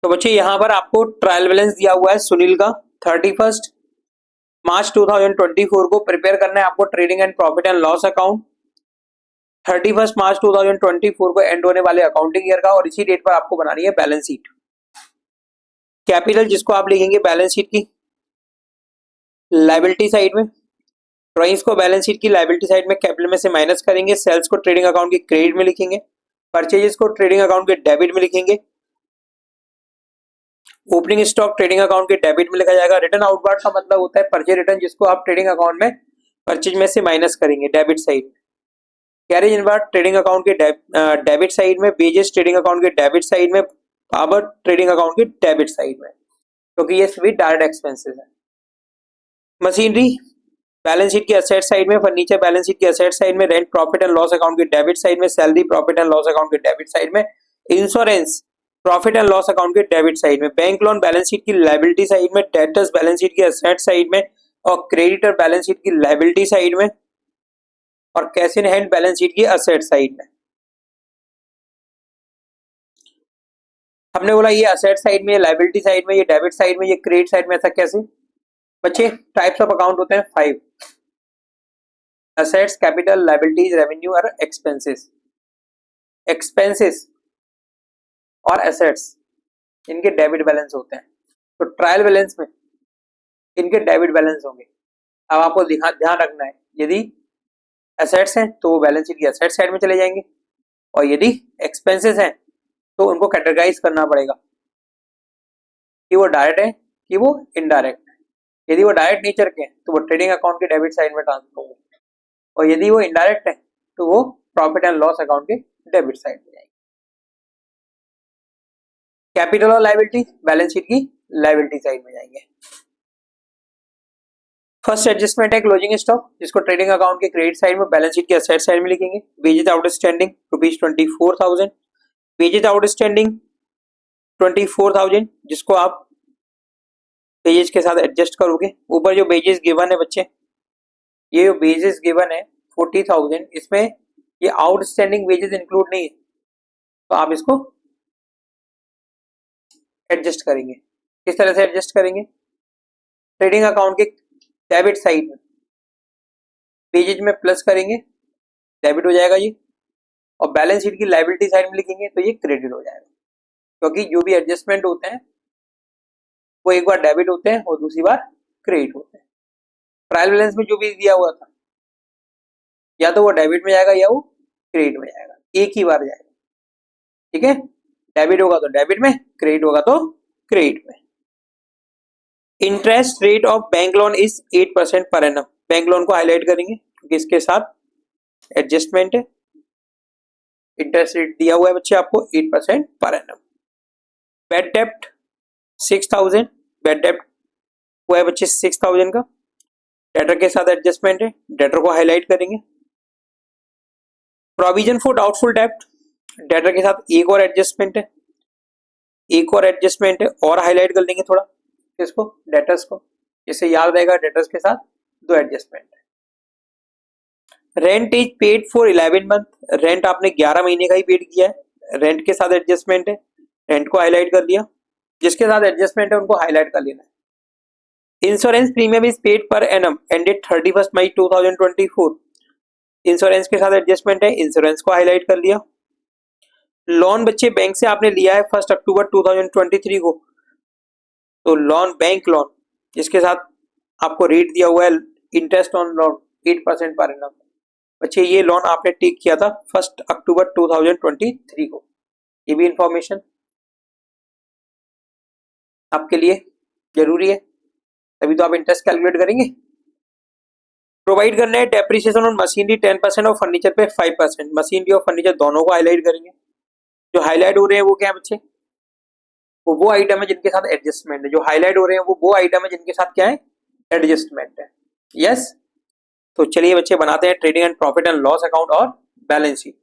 तो बच्चे यहाँ पर आपको ट्रायल बैलेंस दिया हुआ है सुनील का 31 मार्च 2024 को प्रिपेयर करना है आपको trading and profit and loss account 31 मार्च 2024 को एंड होने वाले अकाउंटिंग ईयर का, और इसी डेट पर आपको बनानी है बैलेंस शीट। कैपिटल जिसको आप लिखेंगे बैलेंस शीट की लायबिलिटी साइड में, ड्रॉइंग्स को बैलेंस शीट की लायबिलिटी साइड में कैपिटल में से माइनस करेंगे, सेल्स को ट्रेडिंग अकाउंट के क्रेडिट में लिखेंगे, परचेजेस को ट्रेडिंग अकाउंट के डेबिट में लिखेंगे, ओपनिंग स्टॉक ट्रेडिंग अकाउंट के डेबिट में लिखा जाएगा। रिटर्न आउटवर्ड का मतलब होता है परचेज रिटर्न, जिसको आप ट्रेडिंग अकाउंट में परचेज में से माइनस करेंगे डेबिट साइड में। कैरेज इनवर्ड ट्रेडिंग अकाउंट के डेबिट साइड में, वेजेस ट्रेडिंग अकाउंट के डेबिट साइड में, पावर ट्रेडिंग अकाउंट के डेबिट साइड में, क्योंकि ये सभी डायरेक्ट एक्सपेंसेस है। मशीनरी बैलेंस शीट की असेट साइड में, फर्नीचर बैलेंस शीट की असेट साइड में, rent profit and loss account के डेबिट साइड में, salary profit and loss account के डेबिट साइड में, insurance profit and loss account के डेबिट साइड में, बैंक लोन बैलेंस शीट की लायबिलिटी साइड में, डेटर्स बैलेंस शीट की असेट साइड में, और क्रेडिटर बैलेंस शीट की लायबिलिटी साइड में, और cash in hand balance sheet की असेट साइड में। हमने बोला ये असेट साइड में, ये लायबिलिटी साइड में, ये डेबिट साइड में, ये क्रेडिट साइड में, ऐसा कैसे बच्चे? टाइप्स ऑफ अकाउंट होते हैं 5, असेट्स, कैपिटल, लायबिलिटीज, रेवेन्यू और एक्सपेंसेस। एक्सपेंसेस और एसेट्स इनके डेबिट बैलेंस होते हैं, तो ट्रायल बैलेंस में इनके डेबिट बैलेंस होंगे। अब आपको ध्यान रखना है, यदि एसेट्स हैं तो वो बैलेंस शीट की एसेट साइड में चले जाएंगे, और यदि एक्सपेंसेस हैं तो उनको कैटेगराइज करना पड़ेगा कि वो डायरेक्ट है कि वो इनडायरेक्ट है। यदि वो डायरेक्ट नेचर के हैं तो वो ट्रेडिंग अकाउंट के डेबिट साइड में ट्रांसफर होंगे, और यदि वो इनडायरेक्ट है तो वो प्रॉफिट एंड लॉस अकाउंट के डेबिट साइड में जाएंगे। कैपिटल और लायबिलिटी बैलेंस शीट की लायबिलिटी साइड में जाएंगे। फर्स्ट एडजस्टमेंट है क्लोजिंग स्टॉक, जिसको ट्रेडिंग अकाउंट के क्रेडिट साइड में, बैलेंस शीट के एसेट साइड में लिखेंगे। वेजेस आउटस्टैंडिंग ₹24,000, वेजेस आउटस्टैंडिंग 24,000, जिसको आप वेजेस के साथ एडजस्ट करोगे। ऊपर जो वेजेस गिवन है बच्चे, ये जो वेजेस गिवन है 40,000, इसमें ये आउटस्टैंडिंग वेजेस इंक्लूड नहीं है, तो आप इसको एडजस्ट करेंगे। किस तरह से एडजस्ट करेंगे? ट्रेडिंग अकाउंट के डेबिट साइड में वेजेज में प्लस करेंगे, डेबिट हो जाएगा ये, और बैलेंस शीट की लायबिलिटी साइड में लिखेंगे तो ये क्रेडिट हो जाएगा, क्योंकि जो भी एडजस्टमेंट होते हैं वो एक बार डेबिट होते हैं और दूसरी बार क्रेडिट होते हैं। ट्रायल बैलेंस में जो भी दिया हुआ था, या तो वो डेबिट में जाएगा या वो क्रेडिट में जाएगा, एक ही बार जाएगा। ठीक है, डेबिट होगा तो डेबिट में, क्रेडिट होगा तो क्रेडिट में। Interest rate of bank loan is 8% per annum. Bank loan को हाईलाइट करेंगे क्योंकि इसके साथ एडजस्टमेंट है। इंटरेस्ट रेट दिया हुआ है बच्चे आपको 8% पर एनम। बेड डेप्ट 6,000, बेड डेप्ट हुआ है बच्चे 6,000 का। डेटर के साथ एडजस्टमेंट है, डेटर को हाईलाइट करेंगे। प्रोविजन फॉर डाउटफुल डेप्ट, डेटर के साथ एक और एडजस्टमेंट है, एक और एडजस्टमेंट है और हाईलाइट कर देंगे थोड़ा इसको, डेटर्स को, इससे याद रहेगा डेटर्स के साथ दो एडजस्टमेंट है। Rent is paid for 11 month, rent आपने 11 महीने का ही पेड किया है, रेंट के साथ एडजस्टमेंट है, रेंट को हाईलाइट कर दिया। जिसके साथ एडजस्टमेंट है उनको हाईलाइट कर लेना है। Insurance premium is paid per annum ended 31 May 2024, insurance के साथ एडजस्टमेंट है, इंश्योरेंस को हाईलाइट कर लिया। लोन बच्चे बैंक से आपने लिया है 1 अक्टूबर 2023 को, तो लोन बैंक लोन जिसके साथ आपको रेट दिया हुआ है interest on loan 8% per annum, बच्चे ये लोन आपने टेक किया था 1 अक्टूबर 2023 को। ये भी इंफॉर्मेशन आपके लिए जरूरी है, तभी तो आप इंटरेस्ट कैलकुलेट करेंगे। प्रोवाइड करना है डेप्रिसिएशन ऑन मशीनरी 10% और फर्नीचर पे 5%। मशीनरी और फर्नीचर दोनों को हाईलाइट करेंगे। जो हाईलाइट हो रहे हैं वो क्या है बच्चे? वो आइटम है जिनके साथ एडजस्टमेंट है। जो हाईलाइट हो रहे हैं वो आइटम है जिनके साथ क्या है? एडजस्टमेंट है। यस, तो चलिए बच्चे बनाते हैं trading and profit and loss account और balance sheet.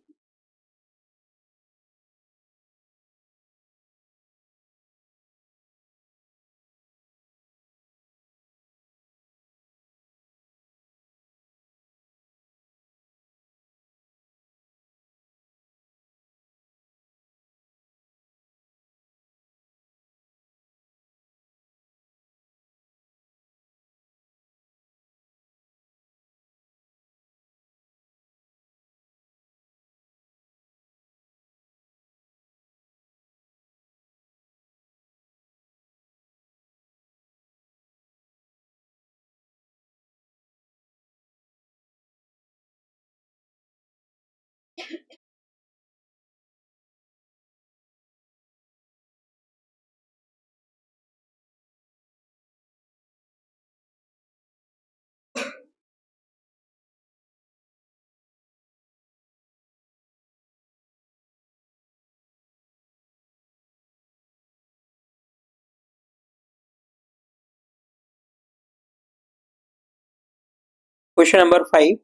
Question number 5.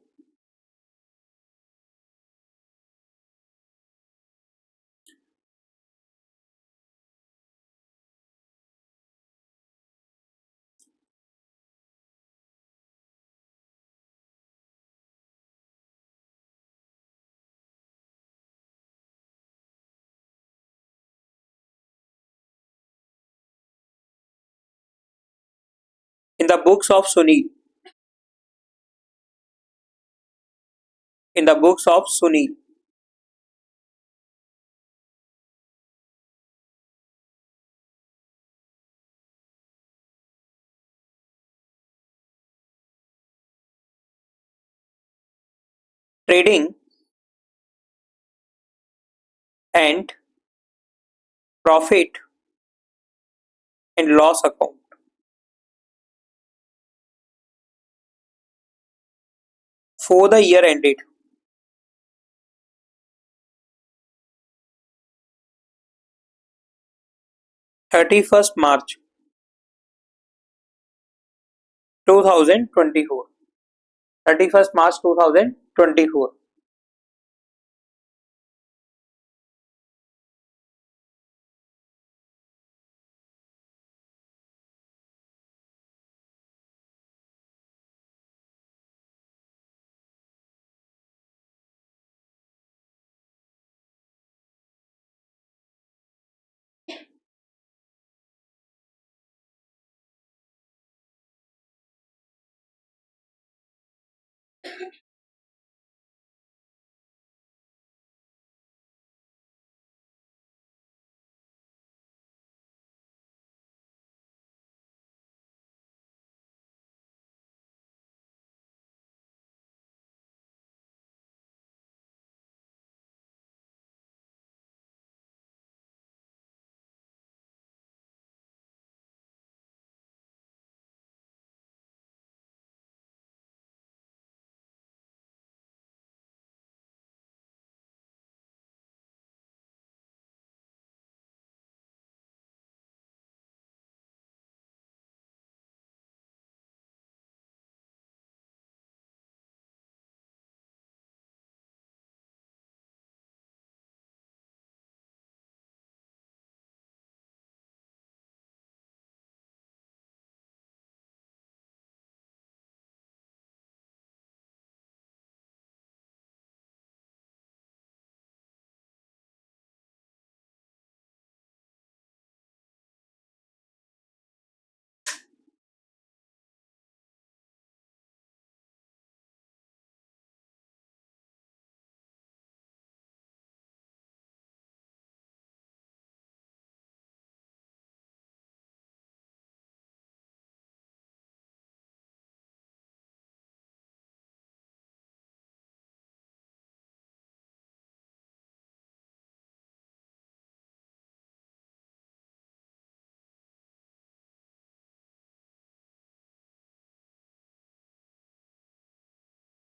In the books of Sunil, in the books of Sunil, trading and profit and loss account for the year ended 31st March 2024. 31st March 2024.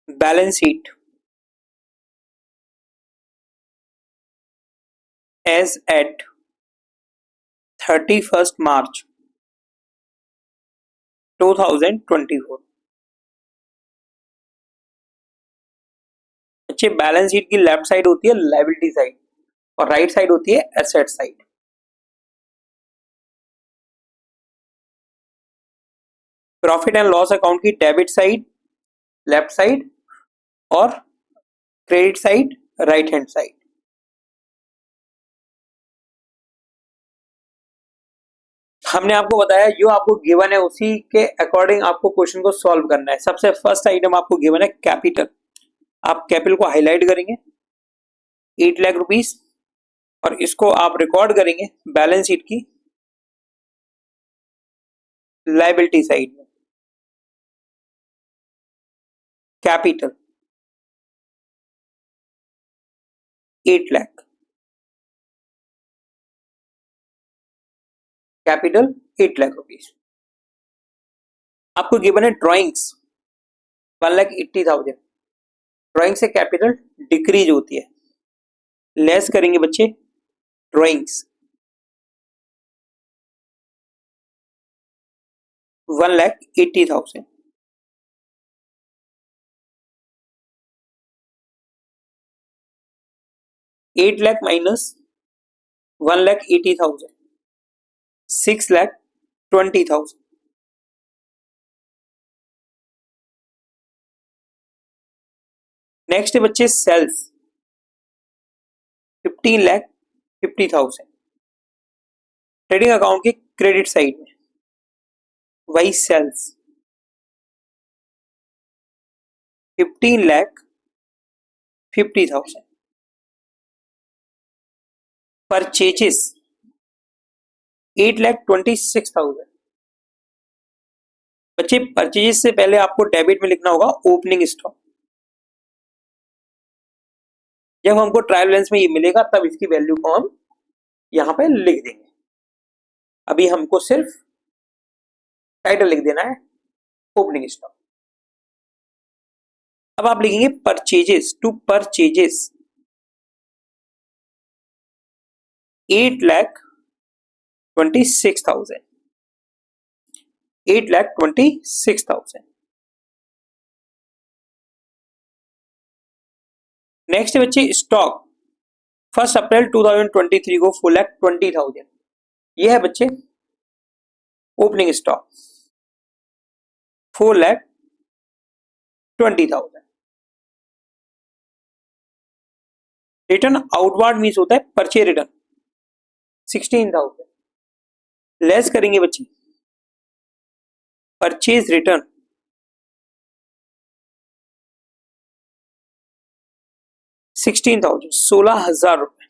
Balance sheet as at 31st March 2024. अच्छे, balance sheet की left side होती है liability side और right side होती है asset side. Profit and loss account की debit side left side और credit side right hand side. हमने आपको बताया जो आपको गिवन है उसी के अकॉर्डिंग आपको क्वेश्चन को सॉल्व करना है. सबसे फर्स्ट आइटम आपको गिवन है कैपिटल. आप कैपिटल को हाईलाइट करेंगे 8 लाख रुपीस और इसको आप रिकॉर्ड करेंगे बैलेंस शीट की लायबिलिटी साइड में. Capital 8 lakh, capital 8 lakh rupees. आपको गिवन है ड्राइंग्स 1,80,000, ड्राइंग से कैपिटल डिक्रीज होती है, लेस करेंगे बच्चे ड्राइंग्स 1,80,000, 8 लाख माइनस 1,80,000, 6,20,000। नेक्स्ट है बच्चे सेल्स 15,50,000, ट्रेडिंग अकाउंट के क्रेडिट साइड में, वही सेल्स 15,50,000। परचेजेस 8,26,000। बच्चे परचेजेस से पहले आपको डेबिट में लिखना होगा ओपनिंग स्टॉक। जब हमको ट्रायल बैलेंस में ये मिलेगा तब इसकी वैल्यू को हम यहां पे लिख देंगे। अभी हमको सिर्फ टाइटल लिख देना है ओपनिंग स्टॉक। अब आप लिखेंगे परचेजेस टू परचेजेस 8,26,000, 8,26,000। नेक्स्ट है बच्चे स्टॉक 1 अप्रैल 2023 को 4,20,000, ये है बच्चे opening stock 4,20,000। Return outward means होता है परचेज रिटर्न 16,000, लेस करेंगे बच्चे परचेज रिटर्न 16,000, 16,000 रुपए।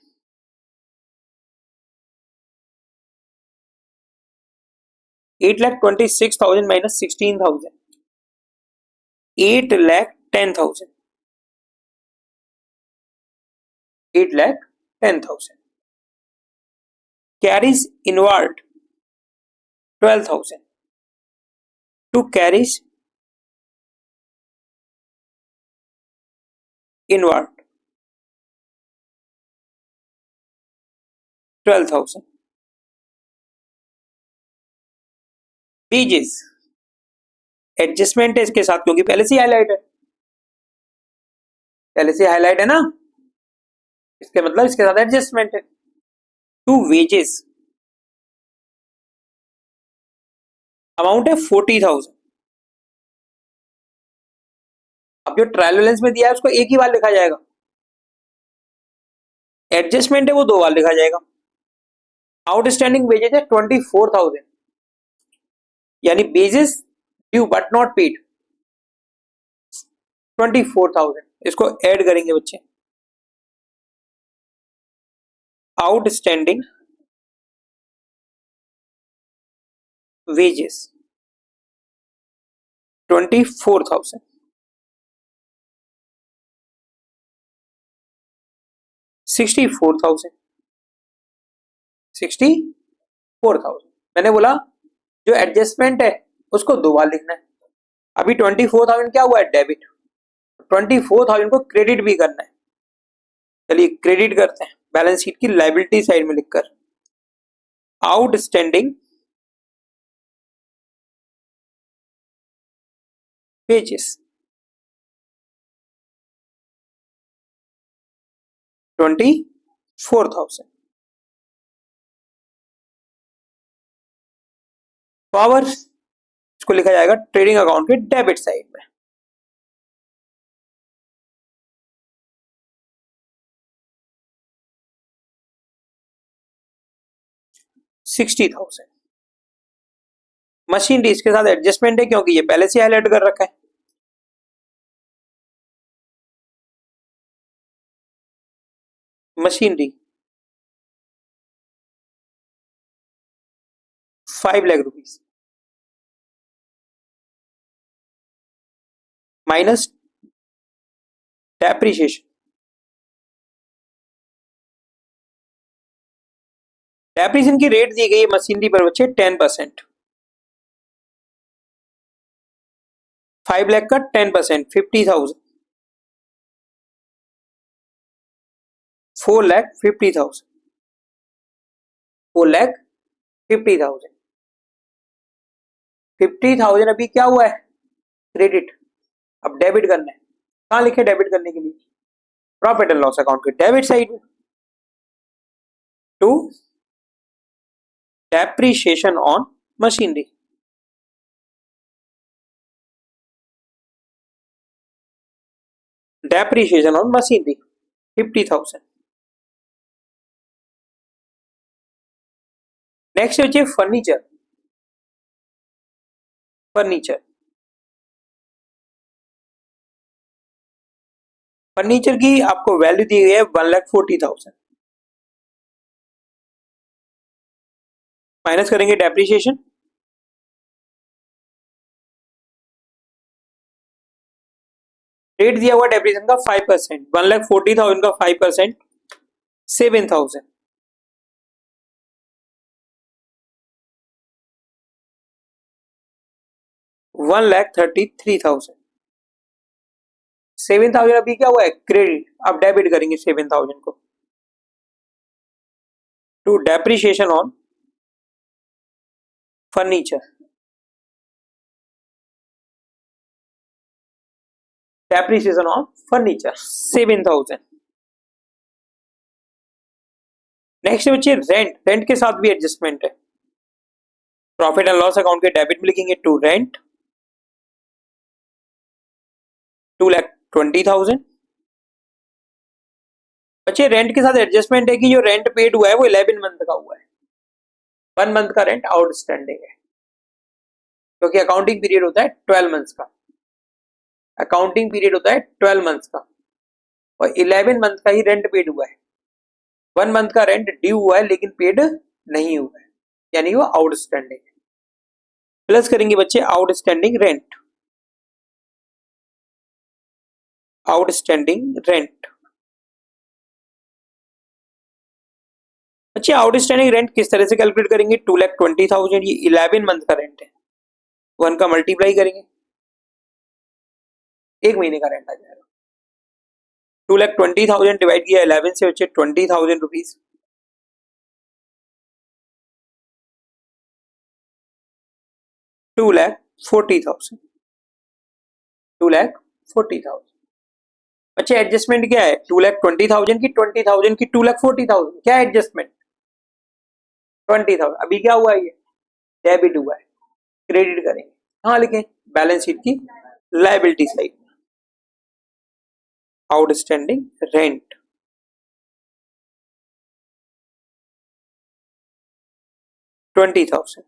$8,26,000 minus 16,000, 8,10,000, 8,10,000। Carries inward 12,000 to carries inward 12,000। Pages adjustment है इसके साथ क्योंकि पहले से हाईलाइट है, पहले से हाईलाइट है ना, इसके मतलब इसके साथ एडजस्टमेंट है। टू वेजेस अमाउंट है 40,000। अब जो ट्रायल बैलेंस में दिया है उसको एक ही बार लिखा जाएगा, एडजस्टमेंट है वो 2 बार लिखा जाएगा। आउटस्टैंडिंग वेजेस है 24,000, यानी basis due but not paid 24,000, इसको ऐड करेंगे बच्चे। Outstanding wages 24,000, 64,000, 64,000। मैंने बोला जो एडजस्टमेंट है उसको 2 बार लिखना है। अभी 24,000 क्या हुआ है डेबिट, 24,000 को क्रेडिट भी करना है। चलिए क्रेडिट करते हैं बैलेंस शीट की लायबिलिटी साइड में लिखकर, आउटस्टैंडिंग पेजेस 24,000। पावर इसको लिखा जाएगा ट्रेडिंग अकाउंट के डेबिट साइड में, $60,000। मशीनरी इसके साथ एडजस्टमेंट है क्योंकि ये पहले से हाईलाइट कर रखा है, machinery 5 lakh rupees minus depreciation depreciation की रेट दी गई है मशीनरी पर बच्चे 10%। 5 लाख का 10% 50,000। 4,50,000। 4,50,000। 50,000 अभी क्या हुआ है, क्रेडिट। अब डेबिट करना है, कहाँ लिखे डेबिट करने के लिए, प्रॉफिट एंड लॉस अकाउंट के डेबिट साइड में, to depreciation on machinery. Depreciation on machinery 50,000। Next बच्चे फर्नीचर। फर्नीचर फर्नीचर की आपको वैल्यू दी गई है 1,40,000। माइनस करेंगे डेप्रिसिएशन, रेट दिया हुआ डेप्रिसिएशन का 5%। 1,40,000 का 5% 7,000। 1,33,000। 7,000 अभी क्या हुआ है, क्रेडिट। अब डेबिट करेंगे 7,000 को, to depreciation on furniture. Depreciation on furniture 7,000। Next बच्चे रेंट। रेंट के साथ भी एडजस्टमेंट है। प्रॉफिट एंड लॉस अकाउंट के डेबिट में लिखेंगे टू रेंट 2,20,000। बच्चे रेंट के साथ एडजस्टमेंट है कि जो रेंट पेड हुआ है वो 11 मंथ का हुआ है। 1 मंथ का रेंट आउटस्टैंडिंग है, क्योंकि अकाउंटिंग पीरियड होता है 12 मंथ्स का। अकाउंटिंग पीरियड होता है 12 मंथ्स का, और 11 मंथ का ही रेंट पेड हुआ है। 1 मंथ का रेंट ड्यू हुआ है लेकिन पेड नहीं हुआ है, यानी वो आउटस्टैंडिंग है। प्लस करेंगे बच्चे आउटस्टैंडिंग रेंट। Outstanding rent. बच्चे आउटस्टैंडिंग रेंट किस तरह से कैलकुलेट करेंगे, 2,20,000 ये 11 मंथ का रेंट है, 1 का मल्टीप्लाई करेंगे, 1 महीने का रेंट आ जाएगा। 2,20,000 डिवाइड किया 11 से, बच्चे 20,000 रुपीज। 2,40,000। 2,40,000। अच्छा एडजस्टमेंट क्या है, 2,20,000 की 20,000 की 2,40,000, क्या एडजस्टमेंट, 20,000। अभी क्या हुआ है, ये डेबिट हुआ है, क्रेडिट करेंगे, हाँ लिखें बैलेंस शीट की liability side, outstanding rent 20,000।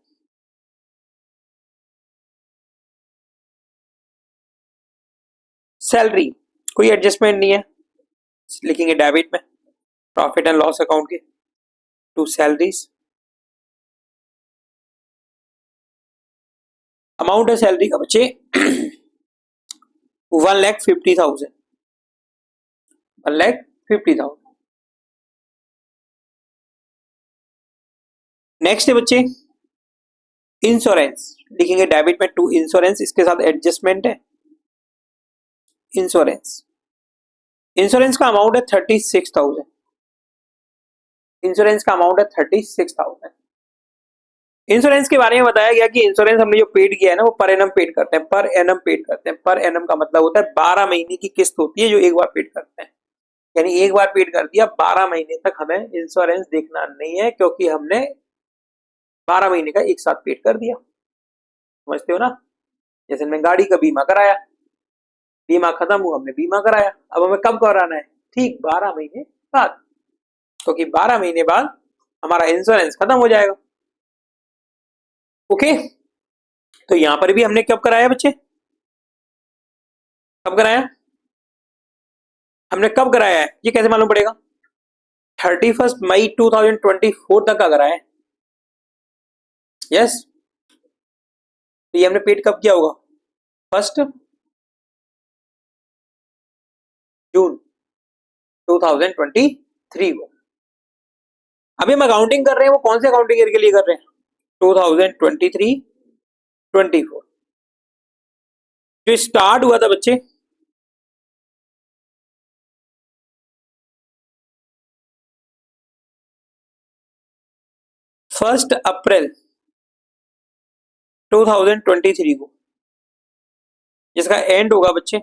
Salary कोई एडजस्टमेंट नहीं है, लिखेंगे डेबिट में, प्रॉफिट एंड लॉस अकाउंट के टू सैलरीज। अमाउंट है सैलरी का बच्चे 1,50,000। 1,50,000। नेक्स्ट है बच्चे इंश्योरेंस, लिखेंगे डेबिट में टू इंश्योरेंस, इसके साथ एडजस्टमेंट है इंश्योरेंस। इंश्योरेंस का अमाउंट है 36,000। इंश्योरेंस का अमाउंट है 36,000। इंश्योरेंस के बारे में बताया गया कि इंश्योरेंस हमने जो पेड किया है ना वो पर एनम पेड करते हैं, पर एनम पेड करते हैं। पर एनम का मतलब होता है 12 महीने की किस्त होती है जो एक बार पेड करते हैं, यानी एक बार पेड कर दिया, 12 महीने तक हमें इंश्योरेंस देखना नहीं है, क्योंकि हमने 12 महीने का एक साथ पेड कर दिया। समझते हो ना, जैसे मैं गाड़ी का बीमा कराया, बीमा खत्म हुआ, हमने बीमा कराया, अब हमें कब कराना है, ठीक 12 महीने बाद, क्योंकि 12 महीने बाद हमारा इंश्योरेंस खत्म हो जाएगा। ओके, तो यहां पर भी हमने कब कराया बच्चे, कब कराया, हमने कब कराया है, ये कैसे मालूम पड़ेगा, 31 मई 2024 तक का कराया है। यस, तो ये हमने पेड कब किया होगा, 1 जून 2023 को। अभी हम अकाउंटिंग कर रहे हैं, वो कौन से अकाउंटिंग ईयर के लिए कर रहे हैं? 2023 24 जो स्टार्ट हुआ था बच्चे 1 अप्रैल 2023 को, जिसका एंड होगा बच्चे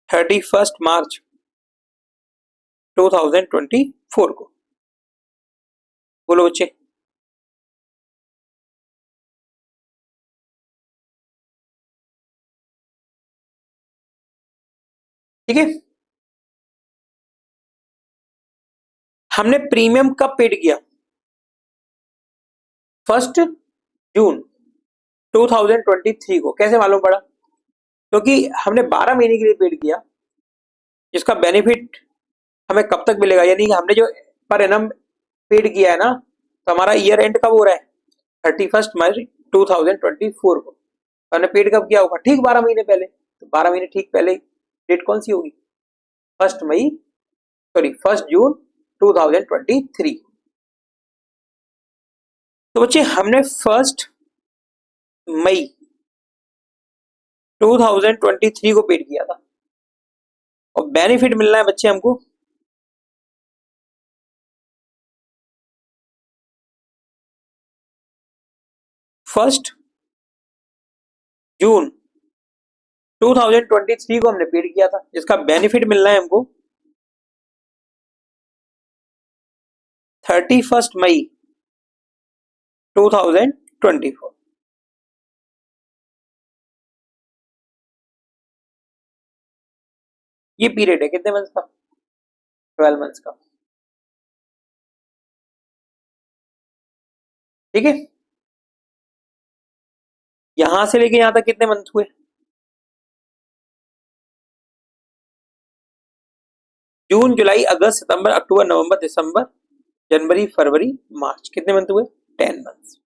31 मार्च 2024 को। बोलो बच्चे। ठीक है, हमने प्रीमियम कब पेड किया? 1 जून 2023 को। कैसे मालूम पड़ा? क्योंकि हमने 12 महीने के लिए पेड किया, जिसका बेनिफिट हमें कब तक मिलेगा, यानी कि हमने जो पर एनम पेड किया है ना, तो हमारा ईयर एंड कब हो रहा है? 31 मार्च 2024 को। तो हमने पेड कब किया होगा? ठीक 12 महीने पहले। तो 12 महीने ठीक पहले डेट कौन सी होगी? 1 जून 2023। तो बच्चे हमने 1 मई 2023 को पेड किया था, और बेनिफिट मिलना है बच्चे हमको 1 जून 2023 को हमने पेड किया था, जिसका बेनिफिट मिलना है हमको 31 मई 2024। ये पीरियड है कितने मंथ्स का? 12 मंथ्स का। ठीक है, यहां से लेके यहां तक कितने मंथ हुए? जून, जुलाई, अगस्त, सितंबर, अक्टूबर, नवंबर, दिसंबर, जनवरी, फरवरी, मार्च। कितने मंथ हुए? 10 मंथ्स।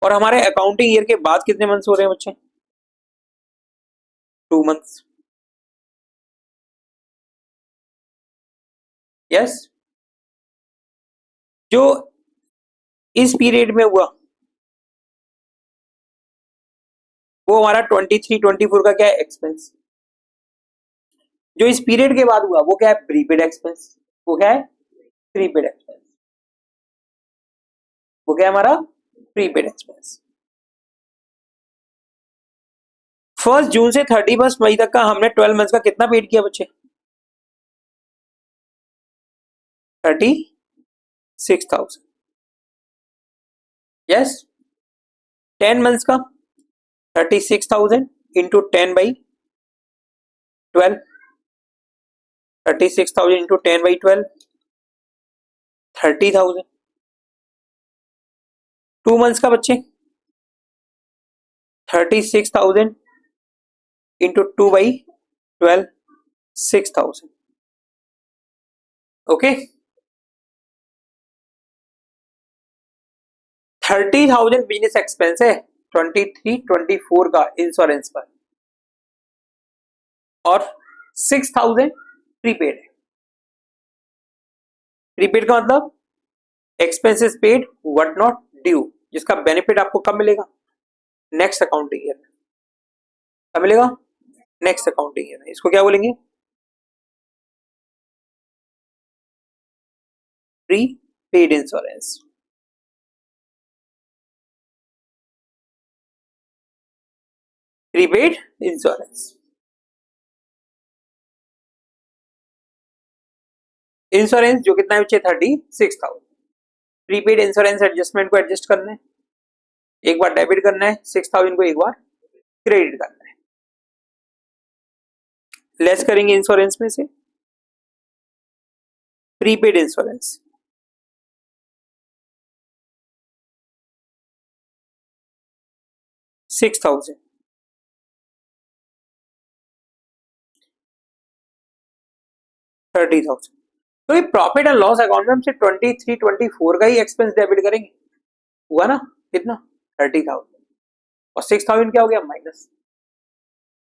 और हमारे अकाउंटिंग ईयर के बाद कितने मंथ्स हो रहे हैं बच्चे? 2 मंथ्स। यस, जो इस पीरियड में हुआ वो हमारा 23-24 का क्या है? एक्सपेंस। जो इस पीरियड के बाद हुआ वो क्या है? Prepaid expense. वो क्या है? Prepaid expense. वो क्या है हमारा? Prepaid expense. 1 जून से 31 मई तक का हमने 12 मंथ्स का कितना पेड किया बच्चे? 36,000। यस, 10 मंथ्स का 36,000 इंटू 10/12। 36,000 इंटू 10/12 30,000। 2 मंथ्स का बच्चे 36,000 इंटू 2/12 6,000। ओके, 30,000 बिजनेस एक्सपेंस है 23-24 का इंश्योरेंस पर, और 6,000 प्रीपेड है। प्रीपेड का मतलब expenses paid what not due, जिसका बेनिफिट आपको कब मिलेगा? नेक्स्ट अकाउंटिंग ईयर में। कब मिलेगा? नेक्स्ट अकाउंटिंग ईयर में। इसको क्या बोलेंगे? Prepaid insurance. Prepaid insurance. Insurance जो कितना है बच्चे? 36,000। प्रीपेड इंश्योरेंस एडजस्टमेंट को एडजस्ट करना है, एक बार डेबिट करना है, 6,000 को एक बार क्रेडिट करना है। लेस करेंगे इंश्योरेंस में से प्रीपेड इंश्योरेंस। $6,000 $30,000। तो ये प्रॉफिट एंड लॉस अकाउंट में हम सिर्फ 23-24 का ही एक्सपेंस डेबिट करेंगे। हुआ ना? कितना? 30,000। और 6,000 क्या हो गया? माइनस।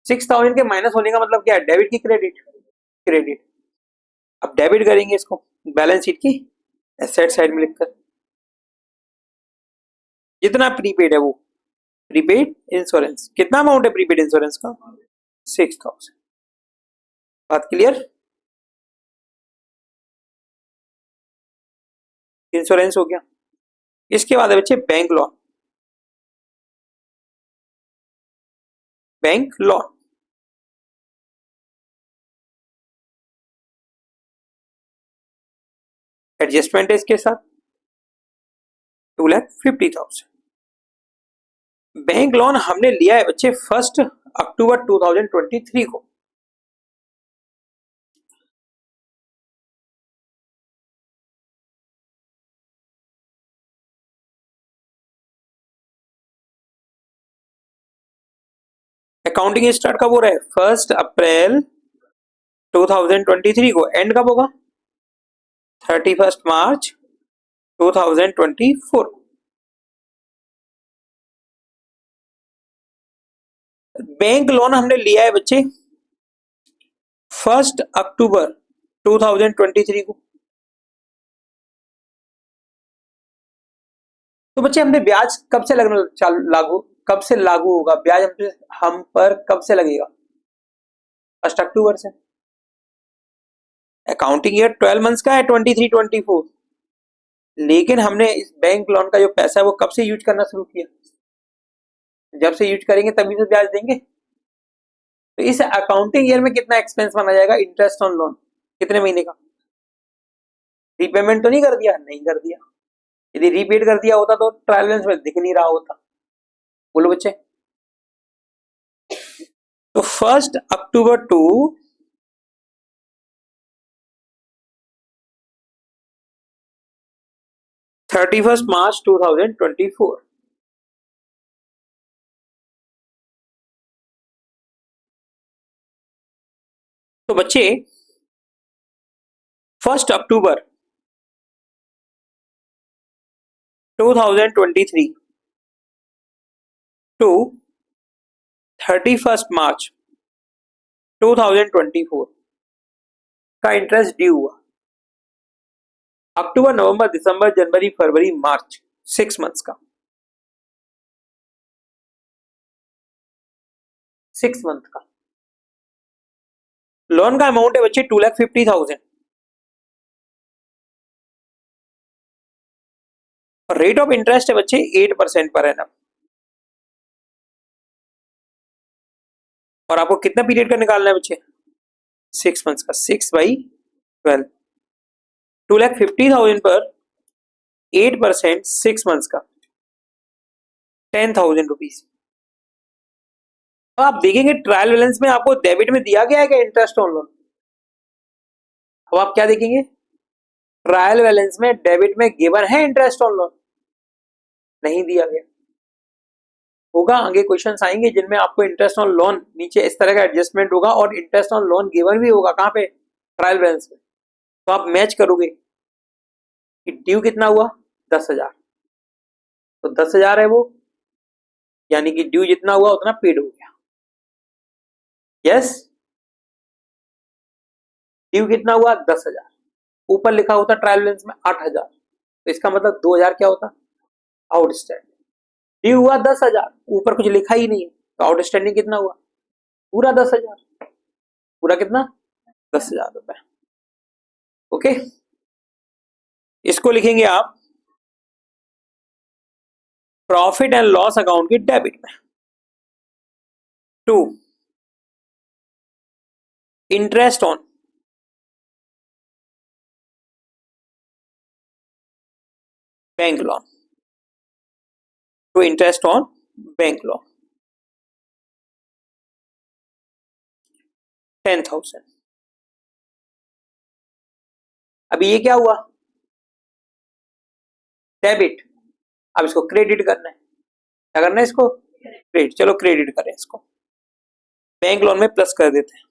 6000 के माइनस होने का मतलब क्या है, डेबिट की क्रेडिट, क्रेडिट। अब डेबिट करेंगे इसको बैलेंस शीट की एसेट साइड में लिखकर, जितना प्रीपेड है वो प्रीपेड इंश्योरेंस, कितना अमाउंट है प्रीपेड इंश्योरेंस का, 6000। बात क्लियर, इंश्योरेंस हो गया। इसके बाद है बच्चे bank loan, bank loan adjustment है इसके साथ 2,50,000। बैंक लोन हमने लिया है बच्चे 1 अक्टूबर 2023 को। अकाउंटिंग स्टार्ट कब हो रहा है, 1 अप्रैल 2023 को, एंड कब होगा 31 मार्च 2024। बैंक लोन हमने लिया है बच्चे 1 अक्टूबर 2023 को। तो बच्चे हमने ब्याज कब से लगना लागू, कब से लागू होगा ब्याज हम पर कब से लगेगा, 1 अक्टूबर से। अकाउंटिंग ईयर 12 मंथ्स का है 23-24, लेकिन हमने इस बैंक लोन का जो पैसा है वो कब से यूज करना शुरू किया, जब से यूज करेंगे तभी तो ब्याज देंगे। तो इस अकाउंटिंग ईयर में कितना एक्सपेंस माना जाएगा, इंटरेस्ट ऑन लोन, कितने महीने का, रीपेमेंट तो नहीं कर दिया, नहीं कर दिया। यदि रीपेड कर दिया होता तो ट्रायल बैलेंस में दिख नहीं रहा होता। बोलो बच्चे, तो 1 अक्टूबर टू 31 मार्च 2024। तो बच्चे 1 अक्टूबर 2023 टू 31 मार्च 2024 का इंटरेस्ट ड्यू हुआ। अक्टूबर, नवंबर, दिसंबर, जनवरी, फरवरी, मार्च, 6 मंथ्स का, 6 मंथ का लोन का अमाउंट है बच्चे 2,50,000 और रेट ऑफ इंटरेस्ट है बच्चे 8% पर एनम। और आपको कितना पीरियड का निकालना है बच्चे, 6 मंथ्स का, 6/12, 2,50,000 पर 8%, 6 मंथ्स का 10,000 रुपीज। आप देखेंगे ट्रायल बैलेंस में आपको डेबिट में दिया गया है क्या इंटरेस्ट ऑन लोन, अब आप क्या देखेंगे, ट्रायल बैलेंस में डेबिट में गिवन है इंटरेस्ट ऑन लोन, नहीं दिया गया होगा। आगे क्वेश्चंस आएंगे जिनमें आपको इंटरेस्ट ऑन लोन नीचे इस तरह का एडजस्टमेंट होगा और इंटरेस्ट ऑन लोन गिवन भी होगा, कहां पे, ट्रायल बैलेंस में। तो आप मैच करोगे कि ड्यू कितना हुआ 10,000, तो 10,000 है वो, यानी कि ड्यू जितना हुआ उतना पेड हो गया। यस, ड्यू कितना हुआ 10,000, ऊपर लिखा होता ट्रायल बैलेंस में 8,000, तो इसका मतलब 2,000 क्या होता, आउटस्टैंडिंग। ड्यू हुआ 10,000, ऊपर कुछ लिखा ही नहीं है, तो आउटस्टैंडिंग कितना हुआ, पूरा 10,000, पूरा कितना 10,000 रुपए। ओके, इसको लिखेंगे आप प्रॉफिट एंड लॉस अकाउंट की डेबिट में। 2, interest on bank loan, to interest on bank loan 10,000। अभी ये क्या हुआ, डेबिट, अब इसको क्रेडिट करना है, क्या करना है इसको, क्रेडिट। चलो क्रेडिट करें इसको, बैंक लोन में प्लस कर देते हैं।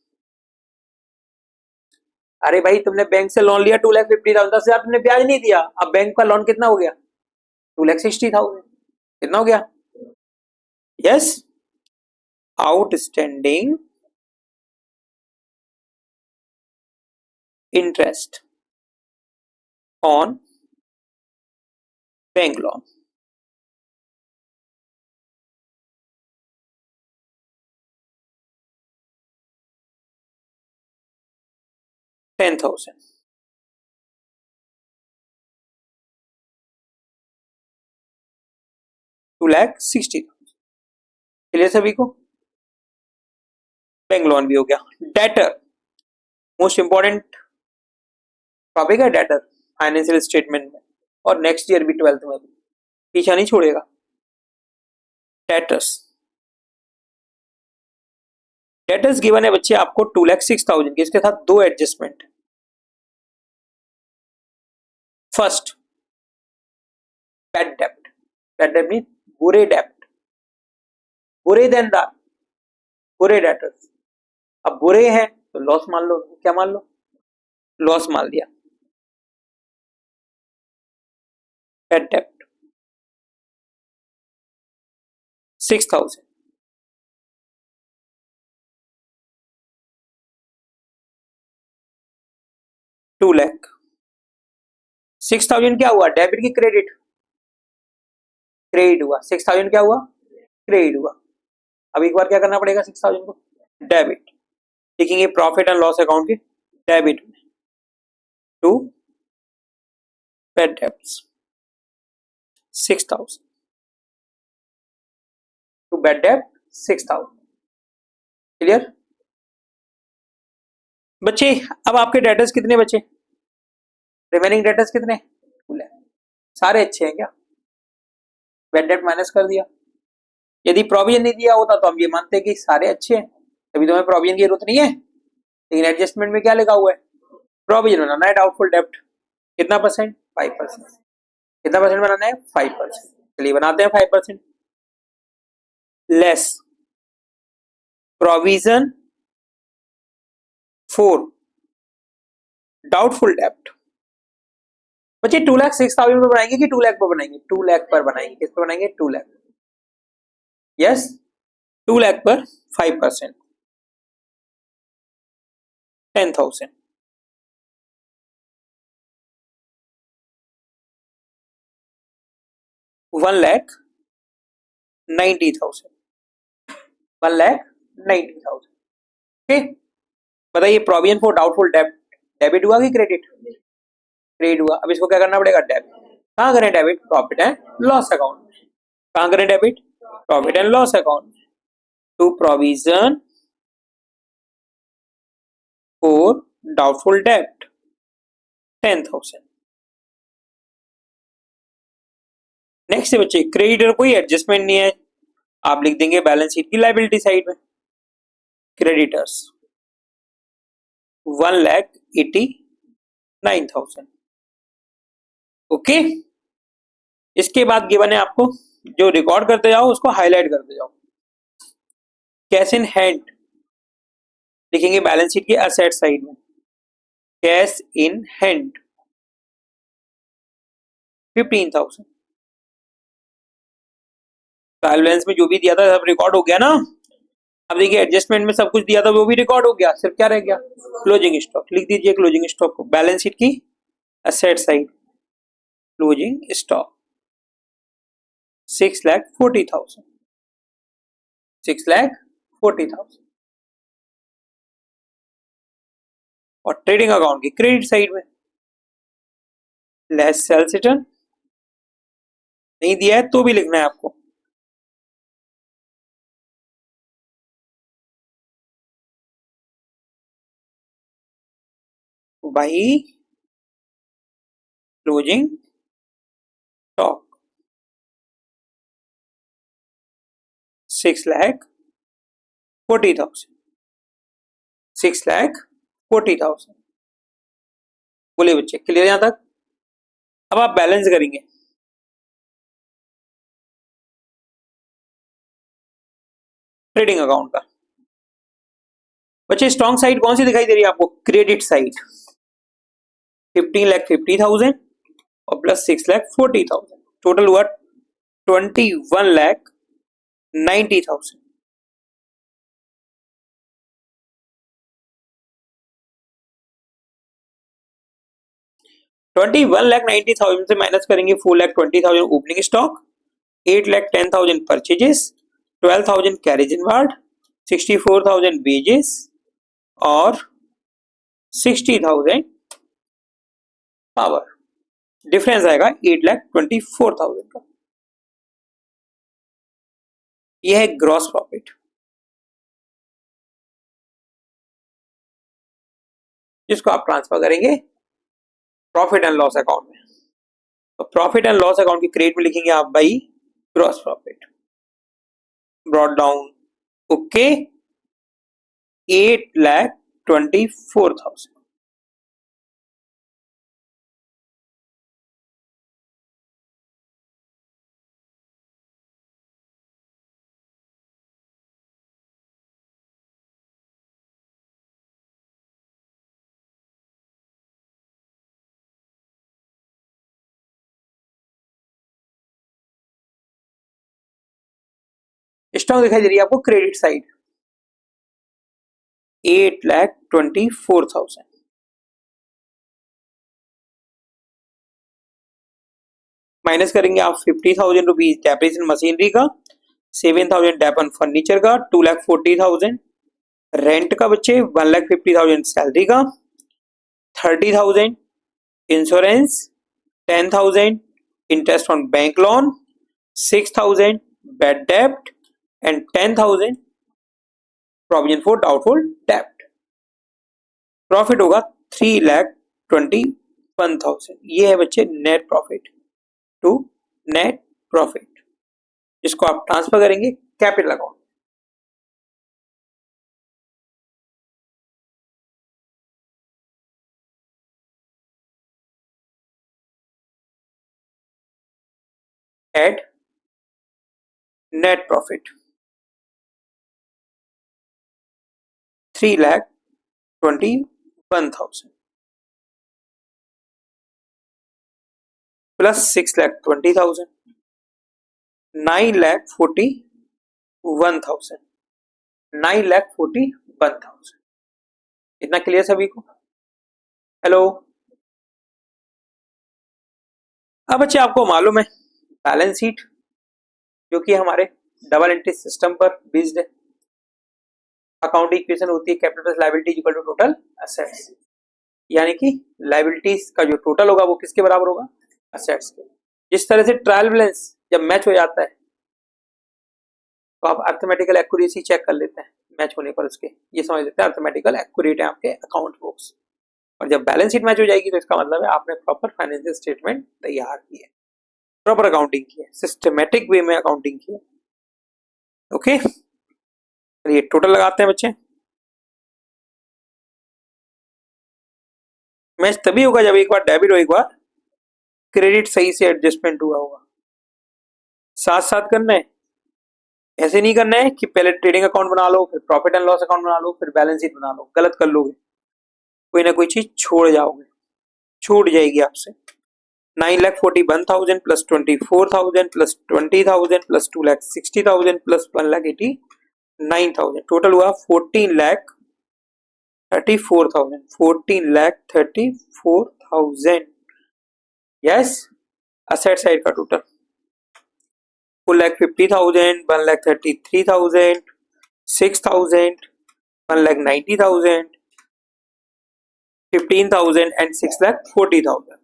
अरे भाई तुमने बैंक से लोन लिया 2,50,000, 10,000 तुमने ब्याज नहीं दिया, अब बैंक का लोन कितना हो गया 2,60,000, कितना हो गया, yes, outstanding interest on bank loan. $10,000. 2,60,000. Clear सभी को? बैंक लोन भी हो गया. डेटर, मोस्ट इंपॉर्टेंट टॉपिक है डेटर फाइनेंशियल स्टेटमेंट में, और नेक्स्ट ईयर भी 12th में भी पीछा नहीं छोड़ेगा. डेटर्स, डेटर्स गिवन है बच्चे आपको 2,06,000 की. इसके साथ दो एडजस्टमेंट. फर्स्ट, बैड डेप्ट. बैड डेप्ट मीन बुरे डेप्ट, बुरे देनदार, बुरे डेटर्स. अब बुरे हैं तो लॉस मान लो. क्या मान लो? लॉस मान लिया. बैड डेप्ट 6,000. 2 लाख. 6,000 क्या हुआ? डेबिट की क्रेडिट? क्रेडिट हुआ. 6,000 क्या हुआ? क्रेडिट हुआ. अब एक बार क्या करना पड़ेगा 6,000 को? डेबिट. लिखेंगे प्रॉफिट एंड लॉस अकाउंट के डेबिट में to bad debts 6,000 to bad डेब्ट 6,000. क्लियर बच्चे? अब आपके डेटर्स कितने बचे? रिमेनिंग डेटर्स कितने? 2 लाख. सारे अच्छे हैं क्या? बैड डेब्ट माइनस कर दिया. यदि प्रोविजन नहीं दिया होता तो हम ये मानते कि सारे अच्छे हैं, तभी तो हमें प्रोविजन की जरूरत नहीं है. लेकिन एडजस्टमेंट में क्या लिखा हुआ है? प्रोविजन बनाना है डाउटफुल डेब्ट. कितना परसेंट? 5%. कितना परसेंट बनाना है? 5%. चलिए बनाते हैं 5%. लेस प्रोविजन फॉर डाउटफुल डेब्ट. बच्चे 2,06,000 पर बनाएंगे कि 2 लाख पर बनाएंगे? 2 लाख पर बनाएंगे. किस पर बनाएंगे? 2 लाख. यस, 2 लाख पर 5%, 10,000. 1,90,000. 1,90,000. ठीक. बताइए प्रोविजन फॉर डाउटफुल डेब्ट डेबिट हुआ कि क्रेडिट? क्रेडिट हुआ. अब इसको क्या करना पड़ेगा? डेबिट. कहां करें debit? Profit and loss account में. कहां करें debit? Profit and loss account में. टू प्रोविजन फॉर डाउटफुल डेब्ट 10,000. नेक्स्ट है बच्चे क्रेडिटर, कोई एडजस्टमेंट नहीं है. आप लिख देंगे बैलेंस शीट की लायबिलिटी साइड में क्रेडिटर्स 1,89,000. ओके. इसके बाद गिवन है आपको, जो रिकॉर्ड करते जाओ उसको हाईलाइट करते जाओ. कैश इन हैंड लिखेंगे बैलेंस शीट की असेट साइड में. Cash in hand 15,000. Trial balance में जो भी दिया था सब रिकॉर्ड हो गया ना. अब देखिए एडजस्टमेंट में सब कुछ दिया था वो भी रिकॉर्ड हो गया. सिर्फ क्या रह गया? Closing stock. लिख दीजिए क्लोजिंग स्टॉक को बैलेंस शीट की असेट साइड. Closing stock 6,40,000. 6,40,000. और ट्रेडिंग अकाउंट की क्रेडिट साइड में लेस सेल्स रिटर्न. नहीं दिया है तो भी लिखना है आपको. By closing stock 6,40,000. 6,40,000. बोले बच्चे क्लियर यहां तक? अब आप बैलेंस करेंगे. ट्रेडिंग अकाउंट का बच्चे स्ट्रॉन्ग साइड कौन सी दिखाई दे रही है आपको? क्रेडिट साइड 15,50,000 और प्लस 6,40,000. टोटल हुआ 21,90,000. 21,90,000 से माइनस करेंगे 4,20,000 opening stock, 8,10,000 purchases, 12,000 carriage inward, 64,000 wages और 60,000 पावर। डिफरेंस आएगा 8,24,000 का। यह है ग्रॉस प्रॉफिट, जिसको आप ट्रांसफर करेंगे प्रॉफिट एंड लॉस अकाउंट में। तो प्रॉफिट एंड लॉस अकाउंट की क्रेडिट में लिखेंगे आप by gross profit, brought down okay 8,24,000। Stock दिखाई दे रही है आपको क्रेडिट साइड 8,24,000, माइनस करेंगे आप 50,000 रुपीज डेप्रिसिएशन मशीनरी का, 7,000 डेपन फर्नीचर का, 2,40,000 रेंट का बच्चे, 1,50,000 सैलरी का, 30,000 insurance, 10,000 interest on bank loan, 6,000 bad डेप्ट एंड 10,000 प्रोविजन फॉर डाउटफुल डेप्ट। प्रॉफिट होगा 3,21,000। ये है बच्चे net profit to net profit, जिसको आप ट्रांसफर करेंगे capital account. Add net profit 3,21,000 plus 6,20,000 9,41,000 9,41,000। इतना क्लियर सभी को? हेलो। अब बच्चे आपको मालूम है बैलेंस शीट जो कि हमारे डबल एंट्री सिस्टम पर बेस्ड है। अकाउंटिंग इक्वेशन होती है capital plus liability equal to total assets, यानी कि लायबिलिटीज का जो टोटल होगा वो किसके बराबर होगा? असेट्स के। जिस तरह से ट्रायल बैलेंस जब मैच हो जाता है तो आप अर्थमेटिकल एक्यूरेसी चेक कर लेते हैं, मैच होने पर उसके ये समझ लेते हैं अर्थमेटिकल एक्यूरेट है आपके अकाउंट बुक्स। और जब बैलेंस शीट मैच हो जाएगी तो इसका मतलब है आपने प्रॉपर फाइनेंशियल स्टेटमेंट तैयार की है, प्रॉपर अकाउंटिंग की है, सिस्टमेटिक वे में अकाउंटिंग की है। ओके, ये टोटल लगाते हैं बच्चे। मैच तभी होगा जब एक बार डेबिट और एक बार क्रेडिट सही से एडजस्टमेंट हुआ होगा। साथ साथ करना है, ऐसे नहीं करना है कि पहले ट्रेडिंग अकाउंट बना लो फिर प्रॉफिट एंड लॉस अकाउंट बना लो फिर बैलेंस शीट बना लो, गलत कर लोगे, कोई ना कोई चीज छोड़ जाओगे, छूट जाएगी आपसे। 9,41,000 plus 24,000 plus 20,000 plus 2,60,000 plus 1,89,000 total हुआ 14,34,000 14,34,000। यस, असेट साइड का टोटल 4,50,000 1,33,000 6,000 1,90,000 15,000 and 6,40,000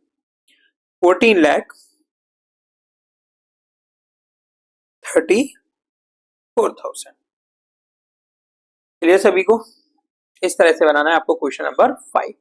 14,34,000। क्लियर सभी को? इस तरह से बनाना है आपको क्वेश्चन नंबर 5।